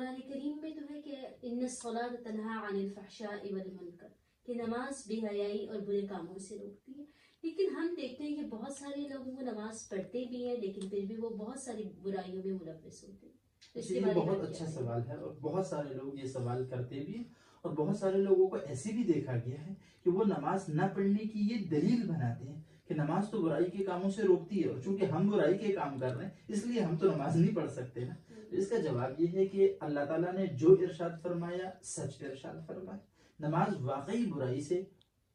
قرآن کریم میں تو ہے کہ ان الصلاۃ تنہی عن الفحشاء والمنکر، کہ نماز بے حیائی اور برے کاموں سے روکتی ہے. لیکن ہم دیکھتے ہیں کہ بہت سارے لوگ وہ نماز پڑھتے بھی ہیں لیکن پھر بھی وہ بہت ساری برائیوں میں ملوث ہوتے ہیں. یہ بہت اچھا سوال ہے اور بہت سارے لوگ یہ سوال کرتے بھی ہیں، اور بہت سارے لوگوں کو ایسے بھی دیکھا گیا ہے کہ وہ نماز نہ پڑھنے کی یہ دلیل بناتے ہیں کہ نماز تو برائی کے کاموں سے روکتی ہے، اور چونکہ ہم برائی کے کام کر رہے ہیں اس لیے ہم تو نماز نہیں پڑھ سکتے نا. تو اس کا جواب یہ ہے کہ اللہ تعالیٰ نے جو ارشاد فرمایا سچ ارشاد فرمایا. نماز واقعی برائی سے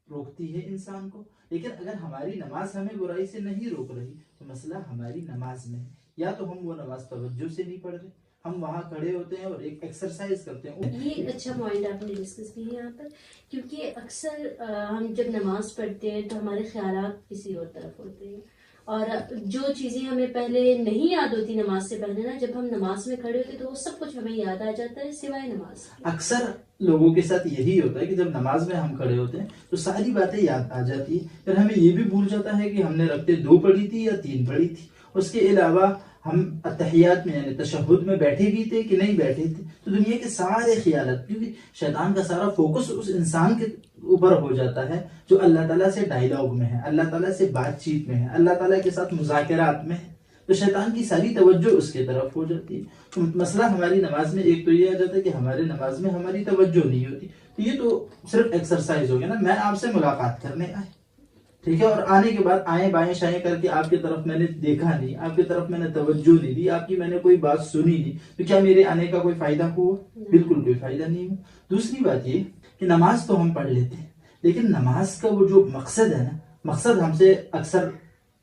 روکتی ہے انسان کو، لیکن اگر ہماری نماز ہمیں برائی سے نہیں روک رہی تو مسئلہ ہماری نماز میں ہے. یا تو ہم وہ نماز توجہ سے نہیں پڑھ رہے، ہم وہاں کھڑے ہوتے ہیں اور ایک ایکسرسائز کرتے ہیں. یہ اچھا پوائنٹ آپ نے ڈسکس کی یہاں پر، کیونکہ اکثر ہم جب نماز پڑھتے ہیں تو ہمارے خیالات کسی اور طرف ہوتے ہیں، اور جو چیزیں ہمیں پہلے نہیں یاد ہوتی نماز سے پہلے نا، جب ہم نماز میں کھڑے ہوتے تو وہ سب کچھ ہمیں یاد آ جاتا ہے سوائے نماز کے. اکثر لوگوں کے ساتھ یہی ہوتا ہے کہ جب نماز میں ہم کھڑے ہوتے ہیں تو ساری باتیں یاد آ جاتی ہیں، پھر ہمیں یہ بھی بھول جاتا ہے کہ ہم نے رکعتیں 2 پڑھی تھی یا 3 پڑھی تھی. اس کے علاوہ ہم اتحیات میں یعنی تشہد میں بیٹھے بھی تھے کہ نہیں بیٹھے تھے. تو دنیا کے سارے خیالات، کیونکہ شیطان کا سارا فوکس اس انسان کے اوپر ہو جاتا ہے جو اللہ تعالیٰ سے ڈائیلاگ میں ہے، اللہ تعالیٰ سے بات چیت میں ہے، اللہ تعالیٰ کے ساتھ مذاکرات میں ہے. تو شیطان کی ساری توجہ اس کے طرف ہو جاتی ہے. تو مسئلہ ہماری نماز میں ایک تو یہ آ جاتا ہے کہ ہمارے نماز میں ہماری توجہ نہیں ہوتی. تو یہ تو صرف ایکسرسائز ہو گیا نا، میں آپ سے ملاقات کرنے آئے، ٹھیک ہے، اور آنے کے بعد آئیں بائیں شائیں کر کے آپ کی طرف میں نے دیکھا نہیں، آپ کی طرف میں نے توجہ نہیں دی، آپ کی میں نے کوئی بات سنی نہیں، تو کیا میرے آنے کا کوئی فائدہ ہوا؟ بالکل کوئی فائدہ نہیں ہوا. دوسری بات یہ کہ نماز تو ہم پڑھ لیتے ہیں، لیکن نماز کا وہ جو مقصد ہے نا، مقصد ہم سے اکثر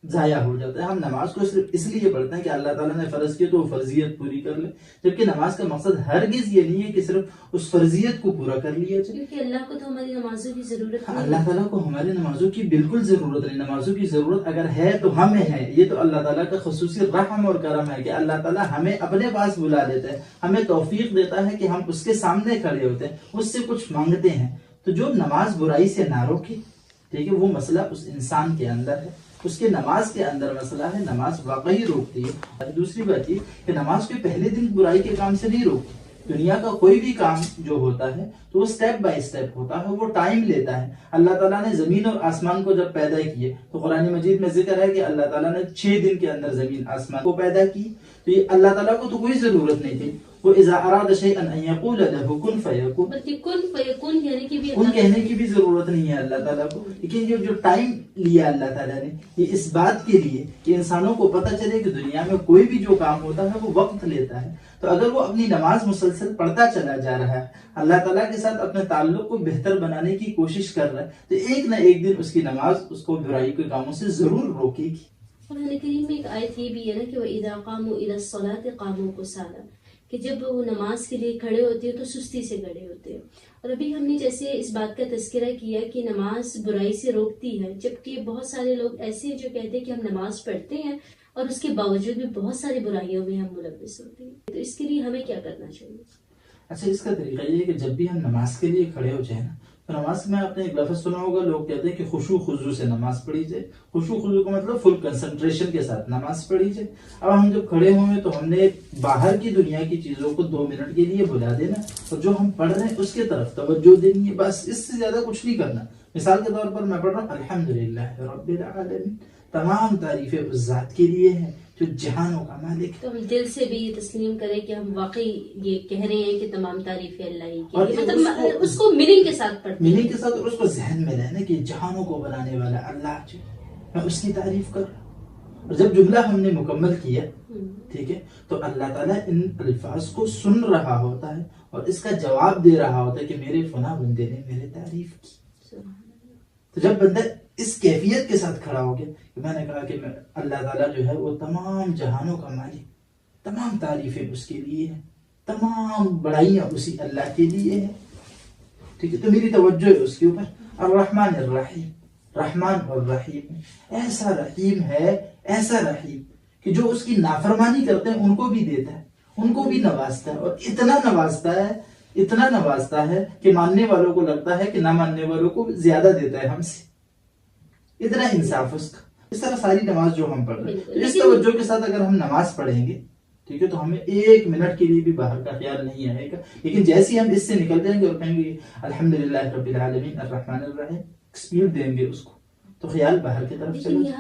ضائع ہو جاتا ہے. ہم نماز کو صرف اس لیے پڑھتے ہیں کہ اللہ تعالیٰ نے فرض کی تو وہ فرضیت پوری کر لے، جبکہ نماز کا مقصد ہرگز یہ نہیں ہے کہ صرف اس فرضیت کو پورا کر لیا جائے. کیونکہ اللہ کو تو ہماری نمازوں کی ضرورت نہیں. اللہ تعالیٰ کو ہماری نمازوں کی بالکل ضرورت نہیں. نمازوں کی ضرورت اگر ہے تو ہمیں ہے. یہ تو اللہ تعالیٰ کا خصوصی رحم اور کرم ہے کہ اللہ تعالیٰ ہمیں اپنے پاس بلا لیتا ہے، ہمیں توفیق دیتا ہے کہ ہم اس کے سامنے کھڑے ہوتے ہیں، اس سے کچھ مانگتے ہیں. تو جو نماز برائی سے نہ روکے، ٹھیک ہے، وہ مسئلہ اس انسان کے اندر ہے، اس کے نماز کے اندر مسئلہ ہے. نماز واقعی روکتی ہے. دوسری بات یہ کہ نماز کوئی پہلے دن برائی کے کام سے نہیں روکتی. دنیا کا کوئی بھی کام جو ہوتا ہے تو وہ سٹیپ بائی سٹیپ ہوتا ہے، وہ ٹائم لیتا ہے. اللہ تعالیٰ نے زمین اور آسمان کو جب پیدا کیے تو قرآن مجید میں ذکر ہے کہ اللہ تعالیٰ نے 6 دن کے اندر زمین آسمان کو پیدا کی. تو یہ اللہ تعالیٰ کو تو کوئی ضرورت نہیں تھی. وہ اذا اراد شیئا ان یقول له کن فیکون، بلکہ کن فیکون کہنے کی بھی ان کہنے کی بھی ضرورت نہیں ہے اللہ تعالیٰ کو. لیکن جو ٹائم لیا اللہ تعالیٰ نے یہ اس بات کے لیے کہ انسانوں کو پتہ چلے کہ دنیا میں کوئی بھی جو کام ہوتا ہے وہ وقت لیتا ہے. تو اگر وہ اپنی نماز مسلسل پڑھتا چلا جا رہا ہے، اللہ تعالیٰ کے ساتھ اپنے تعلق کو بہتر بنانے کی کوشش کر رہا ہے، تو ایک نہ ایک دن اس کی نماز اس کو برائی کے کاموں سے ضرور روکے گی. قرآن کریم میں ایک آیت یہ بھی ہے نا کہ وَإِذَا قَامُوا إِلَى الصَّلَاةِ قَامُوا كُسَالَىٰ، کہ جب وہ نماز کے لیے کھڑے ہوتے ہیں تو سستی سے کھڑے ہوتے ہیں. اور ابھی ہم نے جیسے اس بات کا تذکرہ کیا کہ نماز برائی سے روکتی ہے، جبکہ بہت سارے لوگ ایسے ہیں جو کہتے ہیں کہ ہم نماز پڑھتے ہیں اور اس کے باوجود بھی بہت ساری برائیوں میں ہم ملوث ہوتے ہیں. تو اس کے لیے ہمیں کیا کرنا چاہیے؟ اچھا، اس کا طریقہ یہ ہے کہ جب بھی ہم نماز کے لیے کھڑے ہو جائیں نا، تو نماز میں آپ نے ایک لفظ سنا ہوگا، لوگ کہتے ہیں کہ خشوع خضوع سے نماز پڑھی جائے. خشوع خضوع کا مطلب فل کنسنٹریشن کے ساتھ نماز پڑھی جائے. اب ہم جب کھڑے ہوئے تو ہم نے باہر کی دنیا کی چیزوں کو 2 منٹ کے لیے بھلا دینا اور جو ہم پڑھ رہے ہیں اس کے طرف توجہ دینی ہے، بس اس سے زیادہ کچھ نہیں کرنا. مثال کے طور پر میں پڑھ رہا ہوں الحمدللہ رب العالمین، تمام تعریفیں اس ذات کے لیے ہیں جو جہانوں کا مالک ہے. تو ہم دل سے بھی یہ تسلیم کریں کہ ہم واقعی یہ کہہ رہے ہیں کہ تمام تعریفیں اللہ ہی کی، اور مطلب اس کو میننگ کے ساتھ پڑھتے ہیں، میننگ کے ساتھ، اور اس کو ذہن میں رہنا کہ جہانوں کو بنانے والا اللہ جو میں اس کی تعریف کروں. اور جب جملہ ہم نے مکمل کیا، ٹھیک ہے، تو اللہ تعالیٰ ان الفاظ کو سن رہا ہوتا ہے اور اس کا جواب دے رہا ہوتا ہے کہ میرے فلاں بندے نے میرے تعریف کی. تو جب بندہ اس کیفیت کے ساتھ کھڑا ہو گیا کہ میں نے کہا کہ اللہ تعالیٰ جو ہے وہ تمام جہانوں کا مالک، تمام تعریفیں اس کے لیے ہیں، تمام بڑائیاں اسی اللہ کے لیے ہیں، ٹھیک ہے، تو میری توجہ ہے اس کے اوپر. الرحمن الرحیم، رحمان اور رحیم، ایسا رحیم ہے، ایسا رحیم کہ جو اس کی نافرمانی کرتے ہیں ان کو بھی دیتا ہے، ان کو بھی نوازتا ہے، اور اتنا نوازتا ہے کہ ماننے والوں کو لگتا ہے کہ نہ ماننے والوں کو زیادہ دیتا ہے ہم سے. اتنا انصاف اس کا. اس طرح ساری نماز جو ہم پڑھ رہے ہیں، اس توجہ کے ساتھ اگر ہم نماز پڑھیں گے ٹھیک ہے، تو ہمیں 1 منٹ کے لیے بھی باہر کا خیال نہیں آئے گا، لیکن جیسے ہی ہم اس سے نکل جائیں گے اور کہیں گے الحمدللہ رب العالمین الرحمن الرحیم، اسپیڈ دیں گے اس کو، تو خیال باہر کی طرف چلا جائے گا۔